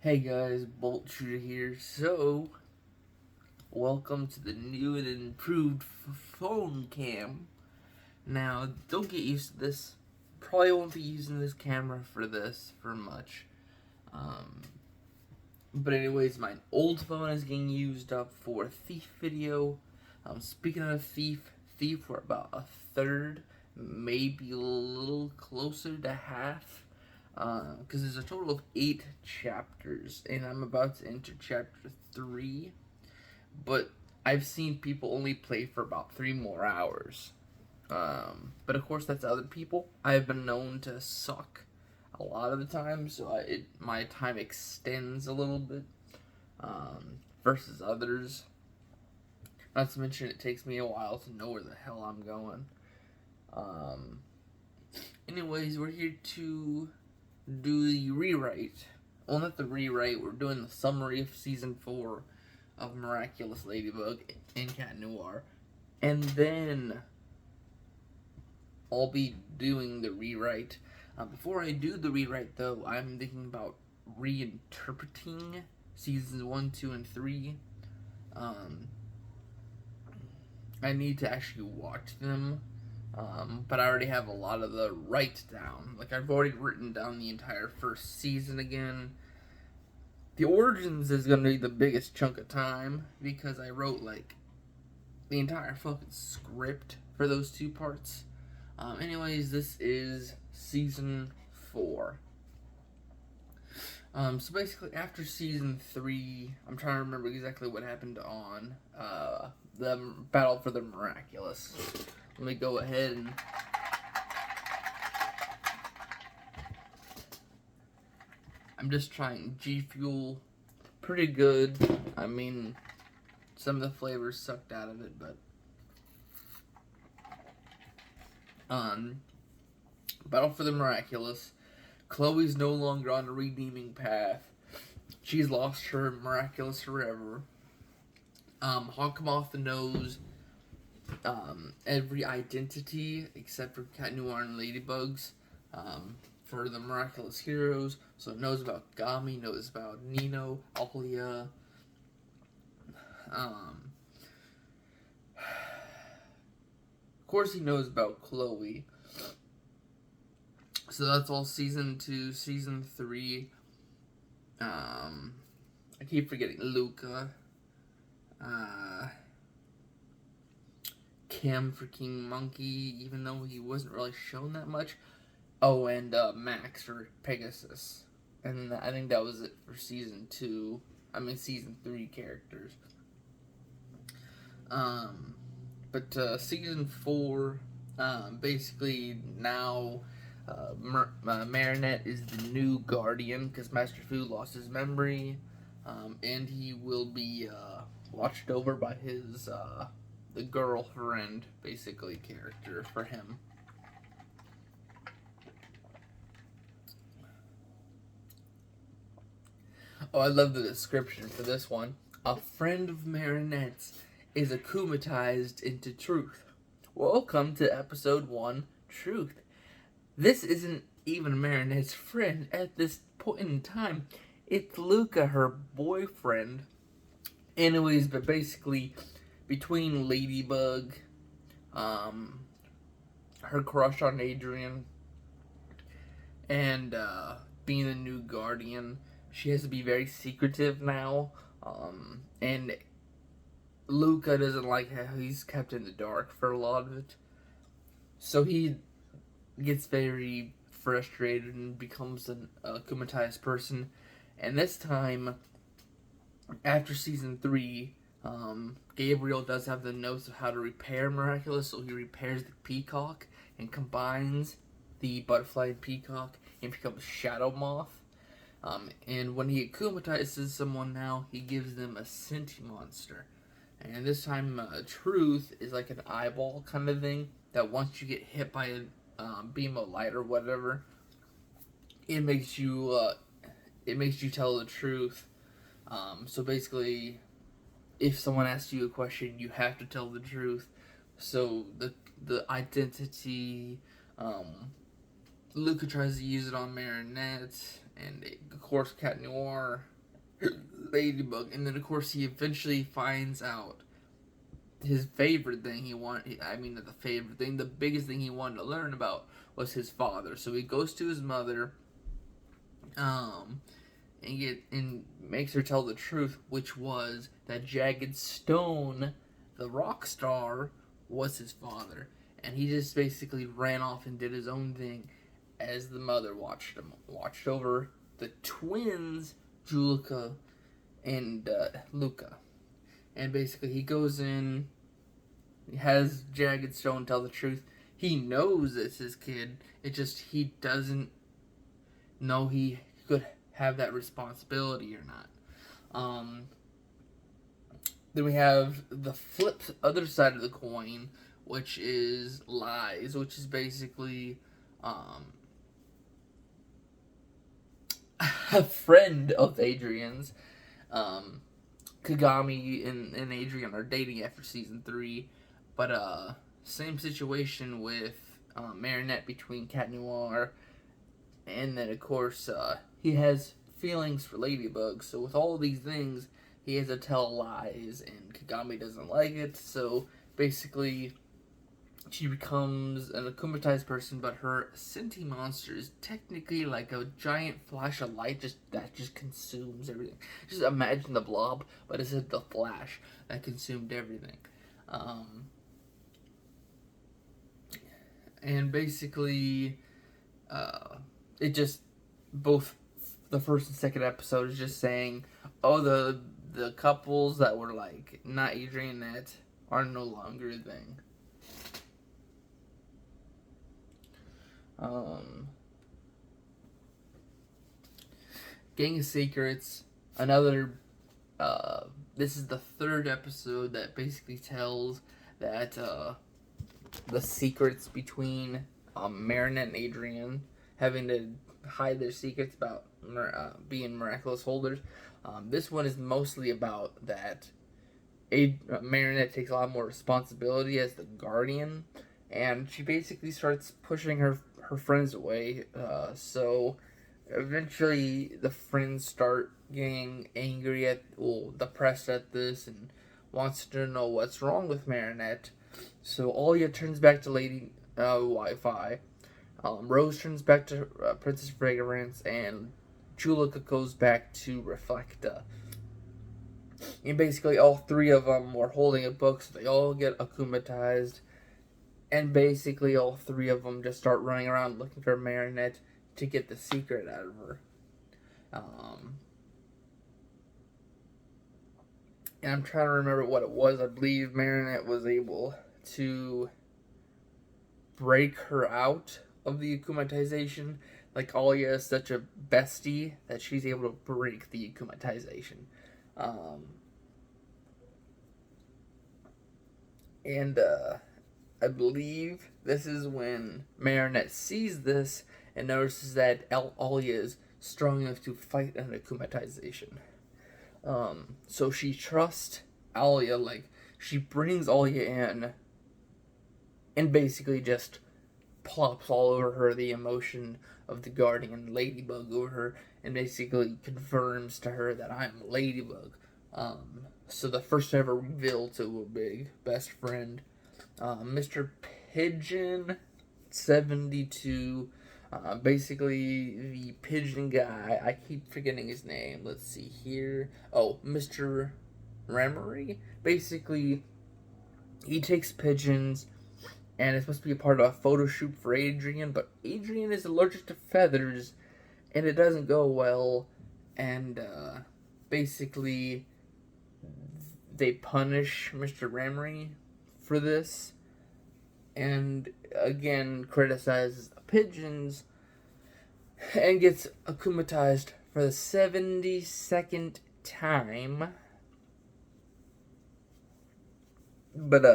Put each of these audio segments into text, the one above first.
Hey guys, B.O.L.T here. So, welcome to the new and improved phone cam. Now, don't get used to this. Probably won't be using this camera for much. Um, but anyways, my old phone is getting used up for a thief video. Speaking of thief, we're about a third, maybe a little closer to half. Because there's a total of 8 chapters, and I'm about to enter chapter 3. But I've seen people only play for about 3 more hours. But of course, that's other people. I've been known to suck a lot of the time, so my time extends a little bit versus others. Not to mention, it takes me a while to know where the hell I'm going. Anyways, we're here to do the rewrite. Well, not the rewrite, we're doing the summary of Season 4 of Miraculous Ladybug and Cat Noir. And then I'll be doing the rewrite. Before I do the rewrite, though, I'm thinking about reinterpreting Seasons 1, 2, and 3. I need to actually watch them. But I already have a lot of the write down. Like, I've already written down the entire first season again. The Origins is going to be the biggest chunk of time because I wrote, like, the entire fucking script for those 2 parts. Anyways, this is Season 4. So basically, after Season 3, I'm trying to remember exactly what happened on the Battle for the Miraculous. Let me go ahead and I'm just trying G Fuel. Pretty good. I mean, some of the flavors sucked out of it, but Battle for the Miraculous. Chloe's no longer on a redeeming path. She's lost her Miraculous forever. Hawkmoth knows every identity except for Cat Noir and Ladybugs for the Miraculous heroes. So it knows about Gami, knows about Nino, Alia. Of course he knows about Chloe. So that's all Season 2. Season 3. I keep forgetting Luca. Kim for King Monkey, even though he wasn't really shown that much. Oh, and Max for Pegasus. And I think that was it for Season 2. I mean, Season 3 characters. But Season 4, basically now Marinette is the new Guardian because Master Fu lost his memory. And he will be watched over by his the girlfriend, basically, character for him. Oh, I love the description for this one. A friend of Marinette's is akumatized into truth. Welcome to episode 1, Truth. This isn't even Marinette's friend at this point in time. It's Luca, her boyfriend. Anyways, but basically, between Ladybug, her crush on Adrian, and being the new Guardian, she has to be very secretive now. And Luca doesn't like how he's kept in the dark for a lot of it. So he gets very frustrated and becomes an akumatized person. And this time, after Season 3, Gabriel does have the notes of how to repair Miraculous, so he repairs the peacock and combines the butterfly and peacock and becomes Shadow Moth. And when he akumatizes someone now, he gives them a Senti monster. And this time, Truth is like an eyeball kind of thing that once you get hit by a beam of light or whatever, it makes you tell the truth. So basically, if someone asks you a question, you have to tell the truth. So the identity, Luca tries to use it on Marinette, and of course Cat Noir Ladybug, and then of course he eventually finds out his favorite thing he wanted. I mean, not the favorite thing. The biggest thing he wanted to learn about was his father. So he goes to his mother, um, and makes her tell the truth, which was that Jagged Stone, the rock star, was his father, and he just basically ran off and did his own thing, as the mother watched over the twins, Julika and Luca. And basically, he goes in, has Jagged Stone tell the truth. He knows it's his kid. It just he doesn't know he could have that responsibility or not. Then we have the other side of the coin, which is lies, which is basically a friend of Adrian's. Kagami and Adrian are dating after season 3, but same situation with Marinette between Cat Noir, and then of course he has feelings for Ladybug. So with all of these things, he has to tell lies, and Kagami doesn't like it. So basically, she becomes an akumatized person, but her sentient monster is technically like a giant flash of light that just consumes everything. Just imagine the Blob, but instead the Flash that consumed everything. And basically, it just, both the first and second episode is just saying, oh, the couples that were like not Adrian and Annette are no longer a thing. Gang of Secrets, another, this is the third episode that basically tells that, the secrets between, Marinette and Adrian, having to hide their secrets about being miraculous holders. This one is mostly about that Marinette takes a lot more responsibility as the guardian, and she basically starts pushing her friends away. So eventually, the friends start getting angry depressed at this, and wants to know what's wrong with Marinette. So Alia turns back to Lady Wi-Fi. Rose turns back to Princess Fragrance, and Julika goes back to Reflecta. And basically, all three of them were holding a book, so they all get akumatized. And basically, all three of them just start running around looking for Marinette to get the secret out of her. And I'm trying to remember what it was. I believe Marinette was able to break her out of the akumatization. Like, Alia is such a bestie that she's able to break the akumatization. And I believe this is when Marinette sees this and notices that Alia is strong enough to fight an akumatization. So she trusts Alia, like, she brings Alia in and basically just plops all over her the emotion of the guardian Ladybug over her, and basically confirms to her that I'm Ladybug. So the first ever reveal to a big best friend, Mr. Pigeon 72, basically the pigeon guy. I keep forgetting his name. Let's see here. Oh, Mr. Remery. Basically, he takes pigeons, and it's supposed to be a part of a photo shoot for Adrian, but Adrian is allergic to feathers, and it doesn't go well, and basically they punish Mr. Remery for this, and again criticizes the pigeons, and gets akumatized for the 72nd time. But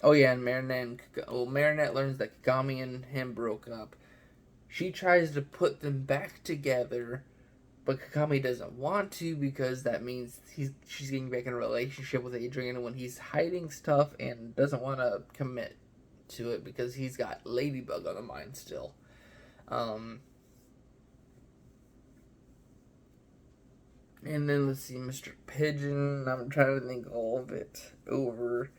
oh yeah, and Marinette learns that Kagami and him broke up. She tries to put them back together, but Kagami doesn't want to, because that means she's getting back in a relationship with Adrian when he's hiding stuff and doesn't want to commit to it because he's got Ladybug on the mind still. And then let's see, Mr. Pigeon. I'm trying to think all of it over.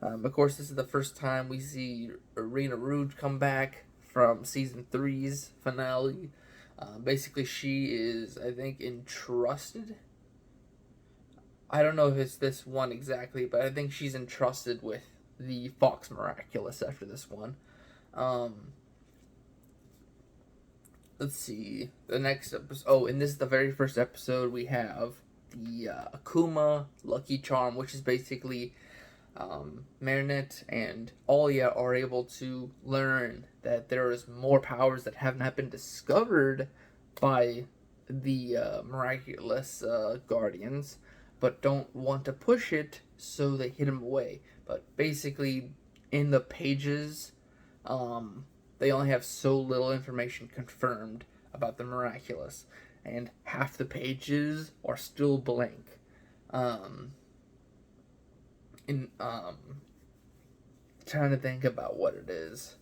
Of course, this is the first time we see Arena Rouge come back from season three's finale. Basically, she is, I think, entrusted. I don't know if it's this one exactly, but I think she's entrusted with the Fox Miraculous after this one. Um, let's see the next episode. Oh, and this is the very first episode. We have the Akuma Lucky Charm, which is basically Marinette and Alia are able to learn that there is more powers that have not been discovered by the miraculous guardians, but don't want to push it, so they hid him away. But basically, in the pages, they only have so little information confirmed about the miraculous, and half the pages are still blank. In Trying to think about what it is.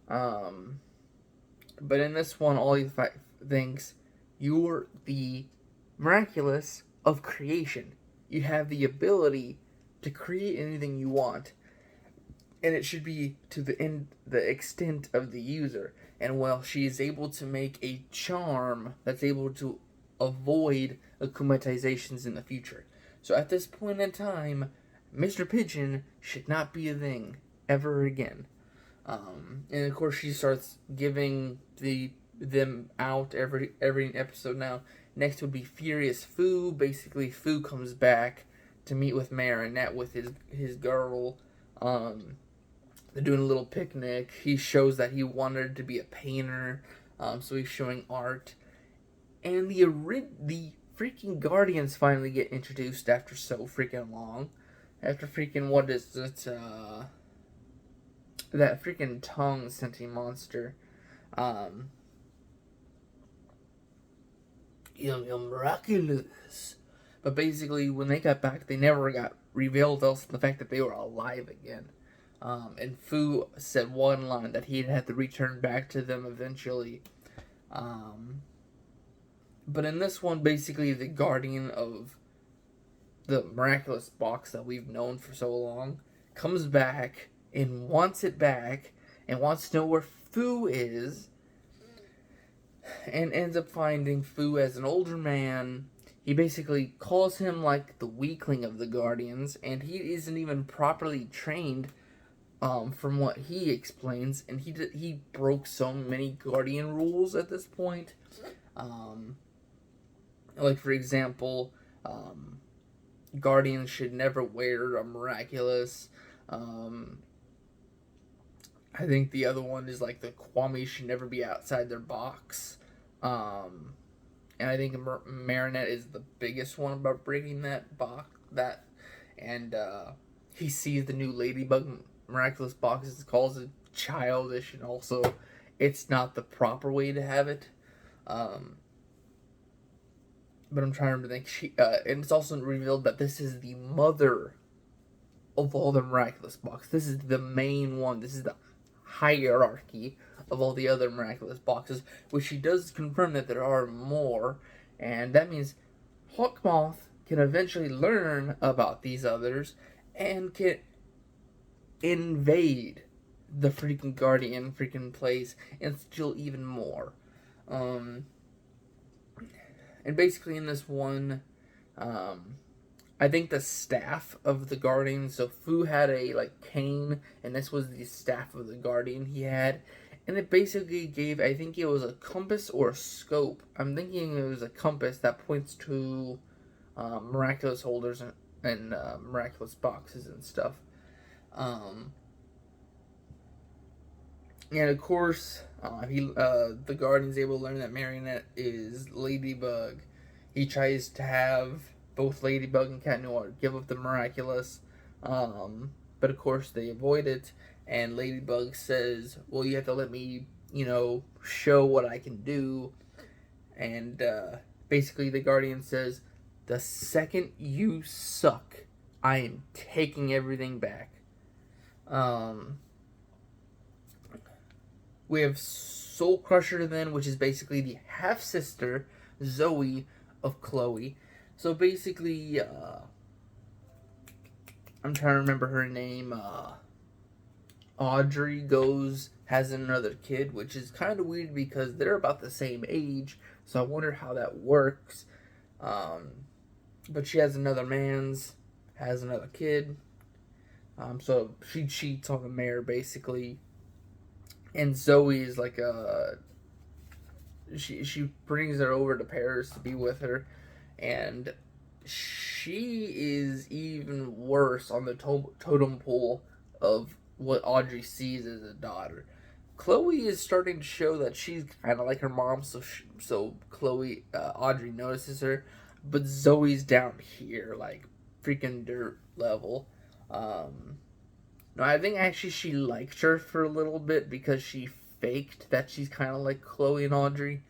But in this one, all these five things, you're the miraculous of creation. You have the ability to create anything you want, and it should be to the extent of the user. And while she is able to make a charm that's able to avoid akumatizations in the future. So at this point in time, Mr. Pigeon should not be a thing ever again. And of course, she starts giving them out every episode now. Next would be Furious Fu. Basically, Fu comes back to meet with Marinette with his girl. They're doing a little picnic. He shows that he wanted to be a painter, so he's showing art. And the freaking Guardians finally get introduced after so freaking long. After freaking, what is it, that freaking tongue scenting monster. Miraculous. But basically, when they got back, they never got revealed else than the fact that they were alive again. And Fu said one line that he'd have to return back to them eventually. But in this one, basically, the guardian of the miraculous box that we've known for so long comes back and wants it back and wants to know where Fu is, and ends up finding Fu as an older man. He basically calls him like the weakling of the Guardians, and he isn't even properly trained, from what he explains, and he broke so many Guardian rules at this point. Like, for example, Guardians should never wear a miraculous. I think the other one is like the Kwame should never be outside their box. And I think Marinette is the biggest one about breaking that box. And he sees the new Ladybug Miraculous boxes, calls it childish, and also it's not the proper way to have it. But I'm trying to think. And it's also revealed that this is the mother of all the miraculous boxes. This is the main one. This is the hierarchy of all the other miraculous boxes, which she does confirm that there are more, and that means Hawkmoth can eventually learn about these others and can invade the freaking Guardian freaking place and steal even more. And basically in this one, I think the staff of the Guardian, so Fu had a cane, and this was the staff of the Guardian he had, and it basically gave, I think it was a compass or a scope. I'm thinking it was a compass that points to miraculous holders and miraculous boxes and stuff. And of course, the Guardian's able to learn that Marinette is Ladybug. He tries to have both Ladybug and Cat Noir give up the miraculous, but of course they avoid it, and Ladybug says, well, you have to let me, show what I can do, and basically the Guardian says, the second you suck, I am taking everything back. We have Soul Crusher then, which is basically the half-sister, Zoe, of Chloe. So basically, I'm trying to remember her name. Audrey has another kid, which is kind of weird because they're about the same age. So I wonder how that works. Um, but she has another kid. So she cheats on the mayor basically, and Zoe is like she brings her over to Paris to be with her, and she is even worse on the totem pole of what Audrey sees as a daughter. Chloe is starting to show that she's kind of like her mom, so Audrey notices her, but Zoe's down here, like freaking dirt level. Um, no, I think actually she liked her for a little bit because she faked that she's kind of like Chloe and Audrey.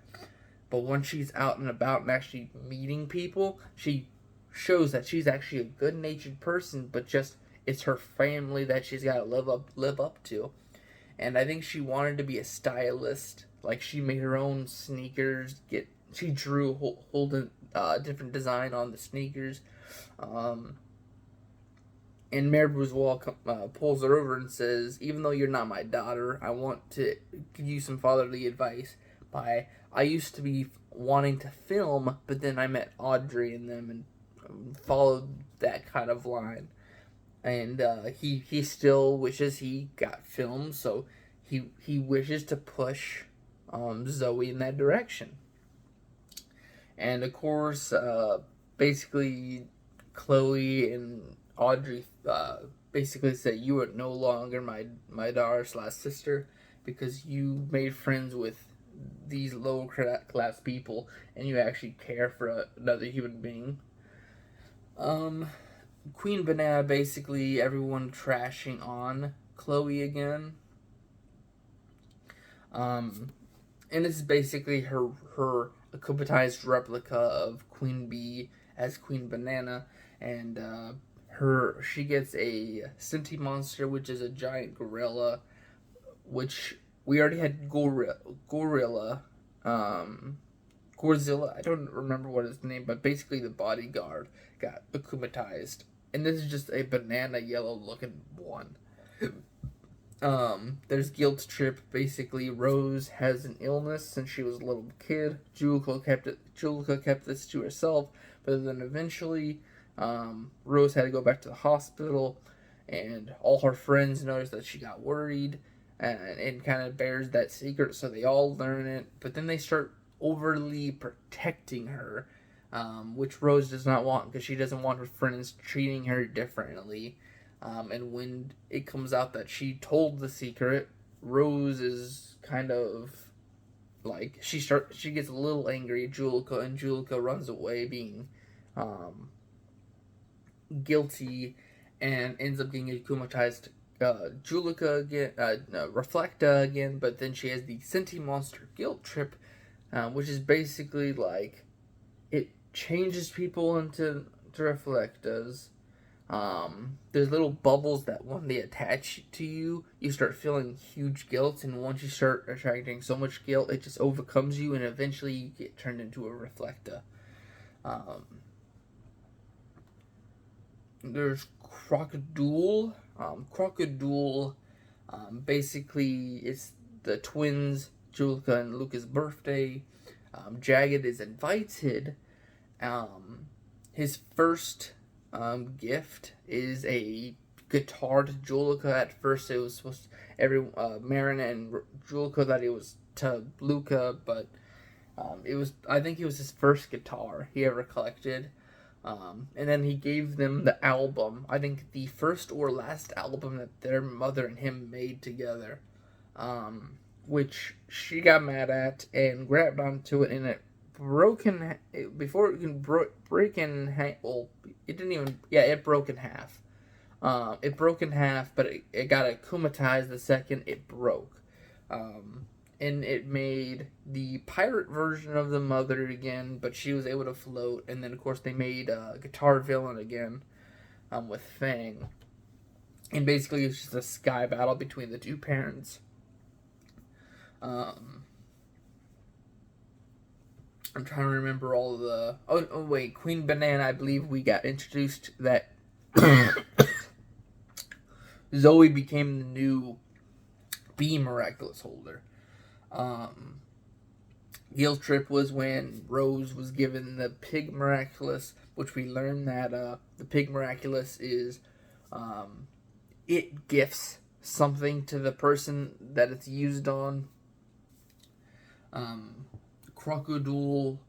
But when she's out and about and actually meeting people, she shows that she's actually a good-natured person, but just it's her family that she's got to live up to. And I think she wanted to be a stylist. Like she made her own sneakers. She drew whole different design on the sneakers. Um, and Mayor Bourgeois pulls her over and says, "Even though you're not my daughter, I want to give you some fatherly advice. I used to be wanting to film, but then I met Audrey and them and followed that kind of line. And he still wishes he got filmed, so he wishes to push Zoe in that direction. And of course, basically, Chloe and Audrey basically said, "You are no longer my daughter/sister because you made friends with these low class people and you actually care for another human being." Um, Queen Banana, basically everyone trashing on Chloe again. Um, and this is basically her Akumatized replica of Queen Bee as Queen Banana, and she gets a Senti monster, which is a giant gorilla, which we already had Gorzilla. I don't remember what his name, but basically the bodyguard got akumatized, and this is just a banana yellow looking one. There's guilt trip. Basically, Rose has an illness since she was a little kid. Julika kept this to herself, but then eventually, Rose had to go back to the hospital, and all her friends noticed that she got worried, and kind of bears that secret. So they all learn it, but then they start overly protecting her, which Rose does not want because she doesn't want her friends treating her differently. And when it comes out that she told the secret, Rose is kind of like she gets a little angry at Julika, and Julika runs away, being guilty, and ends up getting akumatized. Julika again, Reflecta again, but then she has the Senti monster guilt trip, which is basically like it changes people into Reflectas. There's little bubbles that when they attach to you, you start feeling huge guilt, and once you start attracting so much guilt, it just overcomes you, and eventually you get turned into a Reflecta. Um, there's Crocodile. Basically, it's the twins, Julika and Luca's birthday. Jagged is invited. His first gift is a guitar to Julika. At first, it was supposed to, Marin and Julika that it was to Luca, but I think it was his first guitar he ever collected. And then he gave them the album. I think the first or last album that their mother and him made together, which she got mad at and grabbed onto it, and it before it can break in half. Well, it didn't even. Yeah, it broke in half. It broke in half, but it got akumatized the second it broke. And it made the pirate version of the mother again, but she was able to float. And then, of course, they made Guitar Villain again, with Fang. And basically, it's just a sky battle between the two parents. I'm trying to remember all the. Oh wait, Queen Banana. I believe we got introduced that Zoe became the new B Miraculous holder. Um, Guilt Trip was when Rose was given the Pig Miraculous, which we learned that the Pig Miraculous is um, it gifts something to the person that it's used on. Um, Crocodile.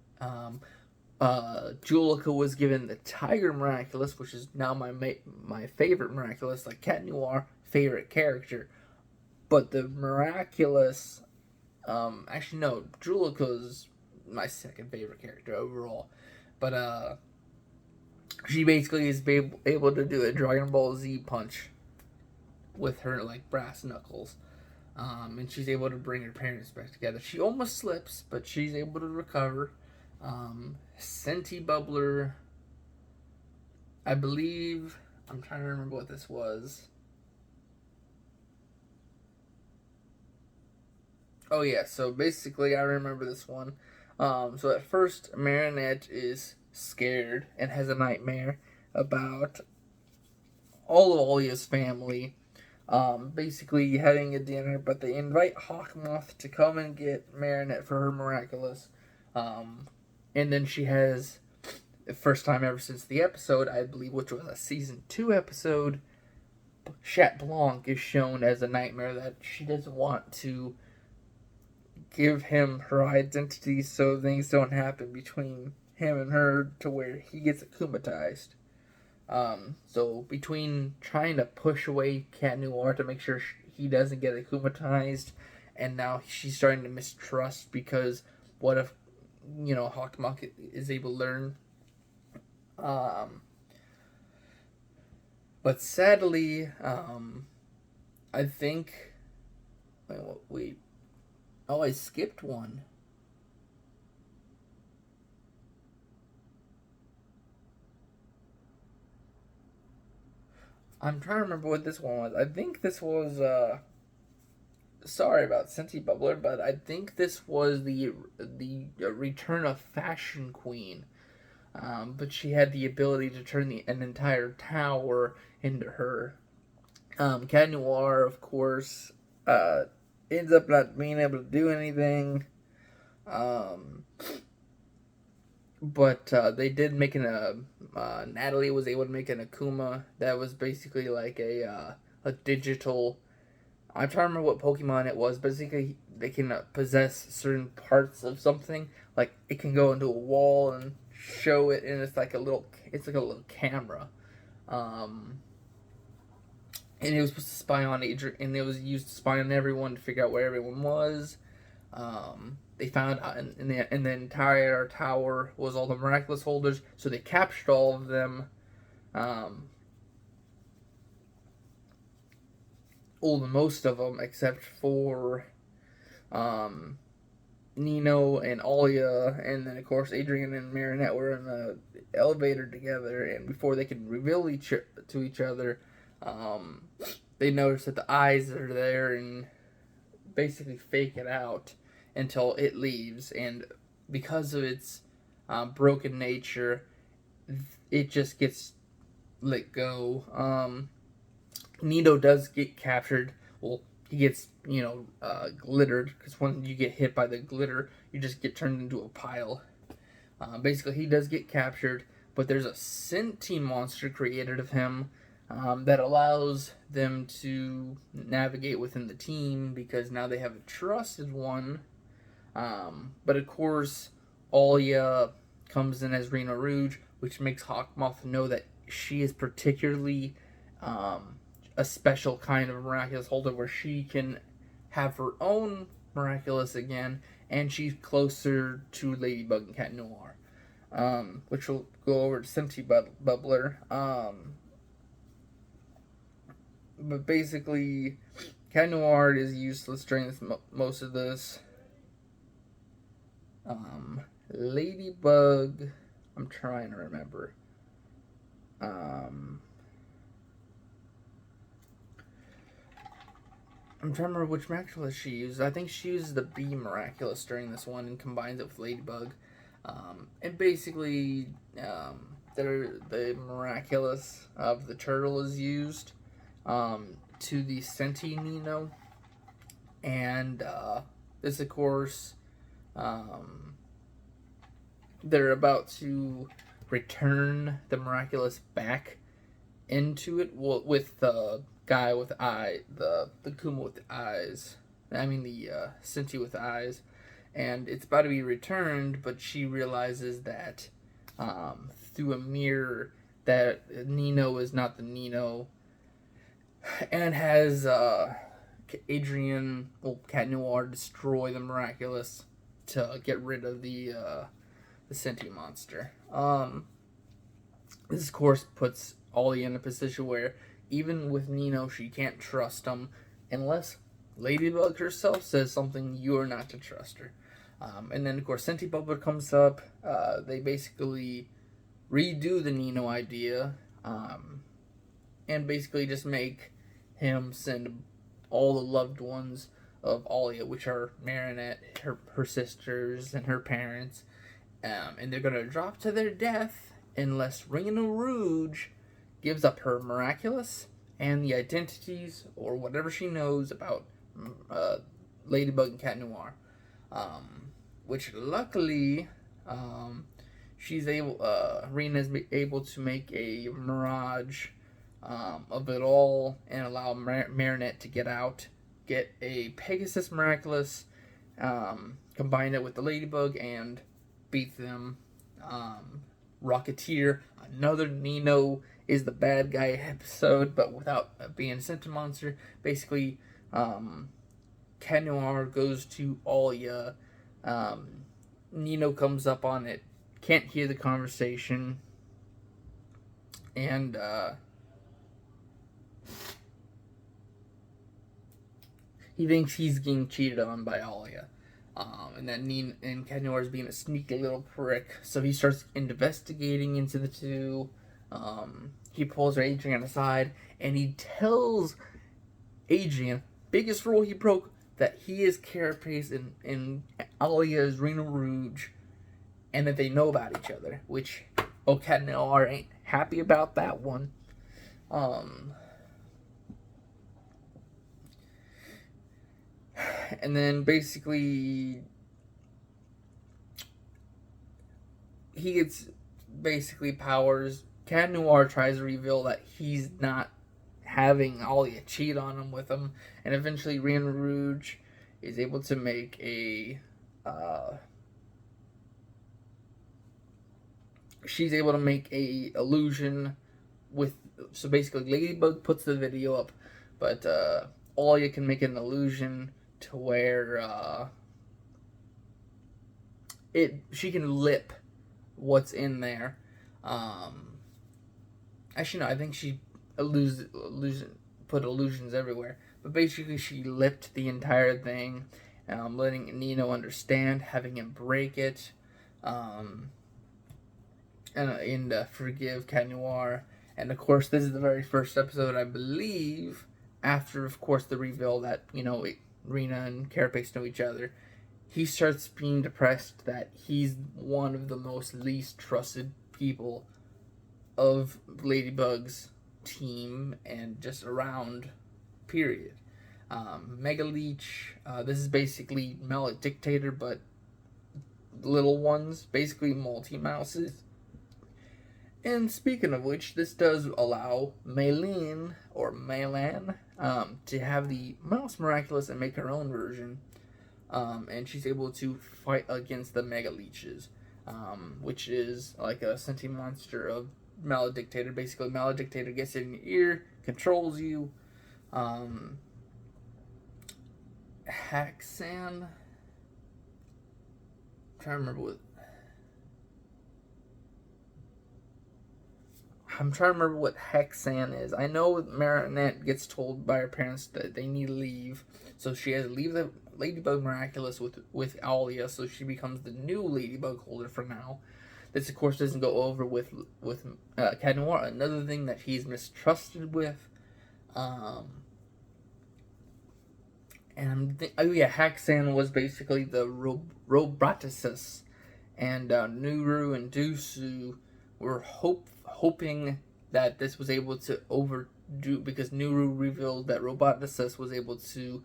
Julica was given the Tiger Miraculous, which is now my favorite Miraculous, like Cat Noir favorite character. But the Miraculous, actually no, Julica's my second favorite character overall. But she basically is able to do a Dragon Ball Z punch with her like brass knuckles. And she's able to bring her parents back together. She almost slips, but she's able to recover. Senti Bubbler, I believe. I'm trying to remember what this was. Oh yeah, so basically I remember this one. So at first Marinette is scared and has a nightmare about all of Olia's family. Basically having a dinner, but they invite Hawkmoth to come and get Marinette for her miraculous. And then she has the first time ever since the episode, I believe, which was a season 2 episode. Chat Blanc is shown as a nightmare that she doesn't want to give him her identity so things don't happen between him and her to where he gets akumatized. So between trying to push away Cat Noir to make sure he doesn't get akumatized, and now she's starting to mistrust because what if, Hawkmoth is able to learn. But sadly, I think. Wait. Oh, I skipped one. I'm trying to remember what this one was. I think this was sorry about Senti Bubbler, but I think this was the return of Fashion Queen. But she had the ability to turn an entire tower into her. Cat Noir, of course, ends up not being able to do anything. But they did make Natalie was able to make an Akuma that was basically like a digital. I'm trying to remember what Pokemon it was. Basically, they can possess certain parts of something. Like it can go into a wall and show it, and it's like a little camera. Um, and it was supposed to spy on Adrian, and it was used to spy on everyone to figure out where everyone was. They found out in the entire tower was all the miraculous holders, so they captured all of them. Most of them, except for Nino and Alia, and then of course Adrian and Marinette were in the elevator together. And before they could reveal to each other, they noticed that the eyes are there and basically fake it out until it leaves. And because of its broken nature, it just gets let go. Nino does get captured. Well, he gets, glittered, because when you get hit by the glitter, you just get turned into a pile. Basically, he does get captured, but there's a sentient monster created of him that allows them to navigate within the team, because now they have a trusted one. But of course, Alia comes in as Reno Rouge, which makes Hawkmoth know that she is particularly a special kind of miraculous holder where she can have her own miraculous again, and she's closer to Ladybug and Cat Noir, which will go over to Senti Bubbler. But basically, Cat Noir is useless during most of this. Ladybug, I'm trying to remember. I'm trying to remember which Miraculous she used. I think she used the B Miraculous during this one and combines it with Ladybug. And basically, the Miraculous of the turtle is used to the Senti Nino. And this, of course, um, they're about to return the Miraculous back into it with the guy with the Kuma with the eyes. I mean the Senti with the eyes, and it's about to be returned. But she realizes that through a mirror that Nino is not the Nino, and has Cat Noir destroy the Miraculous to get rid of the Senti monster. This, of course, puts Ollie in a position where, even with Nino, she can't trust him unless Ladybug herself says something. You are not to trust her. And then, of course, Senti Bubba comes up. They basically redo the Nino idea, and basically just make him send all the loved ones of Alia, which are Marinette, her sisters, and her parents, and they're gonna drop to their death unless Rena Rouge gives up her Miraculous and the identities or whatever she knows about Ladybug and Cat Noir. Which luckily, she's able. Rena's able to make a mirage of it all and allow Marinette to get out, get a Pegasus Miraculous, combine it with the Ladybug, and beat them. Rocketeer, another Nino is the bad guy episode, but without being a Senti monster. Basically, Cat Noir goes to Alia. Nino comes up on it, can't hear the conversation, and he thinks he's getting cheated on by Alia. And that Cat Noir is being a sneaky little prick, so he starts investigating into the two. He pulls Adrian aside, and he tells Adrian, biggest rule he broke, that he is Carapace and Alia is Rena Rouge, and that they know about each other, which Cat Noir ain't happy about that one. And then basically he gets powers. Cat Noir tries to reveal that he's not having Alia cheat on him with him, and eventually Rena Rouge is able to make a she's able to make a illusion with, so basically Ladybug puts the video up, but Alia can make an illusion to where she can lip what's in there. Actually, no, I think she put illusions everywhere. But basically, she lipped the entire thing, letting Nino understand, having him break it, and forgive Cat Noir. And of course, this is the very first episode, I believe, after, of course, the reveal that, Rena and Carapace know each other. He starts being depressed that he's one of the most least trusted people of Ladybug's team and just around, period. Mega Leech, this is basically Maledictator, but little ones, basically multi-mouses. And speaking of which, this does allow Maylene, or Maylan, to have the Mouse Miraculous and make her own version. And she's able to fight against the Mega Leeches, which is like a sentient monster of Maledictator. Basically, Maledictator gets in your ear, controls you. Haxan, I'm trying to remember what Hexan is. I know Marinette gets told by her parents that they need to leave, so she has to leave the Ladybug Miraculous with Alia, so she becomes the new Ladybug holder for now. This, of course, doesn't go over with Cat Noir. Another thing that he's mistrusted with. Hexan was basically the Roboticus, And Nuru and Dusu were hoping that this was able to overdo, because Nuru revealed that Roboticus was able to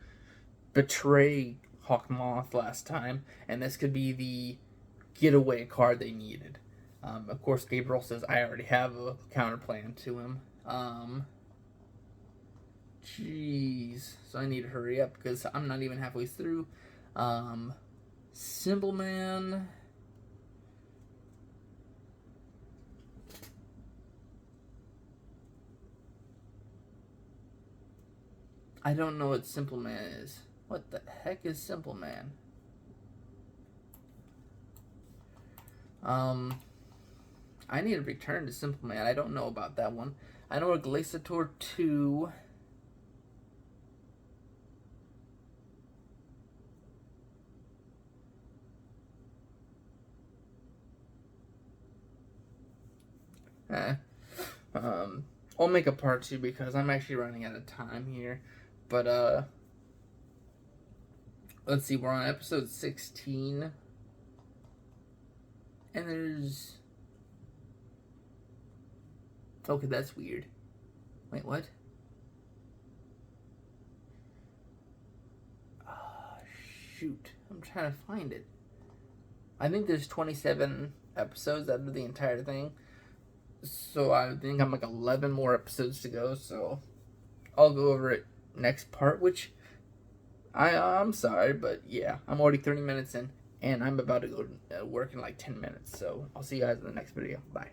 betray Hawkmoth last time, and this could be the getaway card they needed. Of course, Gabriel says, I already have a counter plan to him. Jeez. So I need to hurry up because I'm not even halfway through. Simple Man. I don't know what Simple Man is. What the heck is Simple Man? I need to return to Simple Man. I don't know about that one. I know a Glaciator 2. I'll make a part 2 because I'm actually running out of time here. But, let's see, we're on episode 16. And there's... Okay, that's weird. Wait, what? Shoot. I'm trying to find it. I think there's 27 episodes out of the entire thing. So I think I'm like 11 more episodes to go. So I'll go over it next part, which I'm sorry, but yeah, I'm already 30 minutes in. And I'm about to go to work in like 10 minutes. So I'll see you guys in the next video. Bye.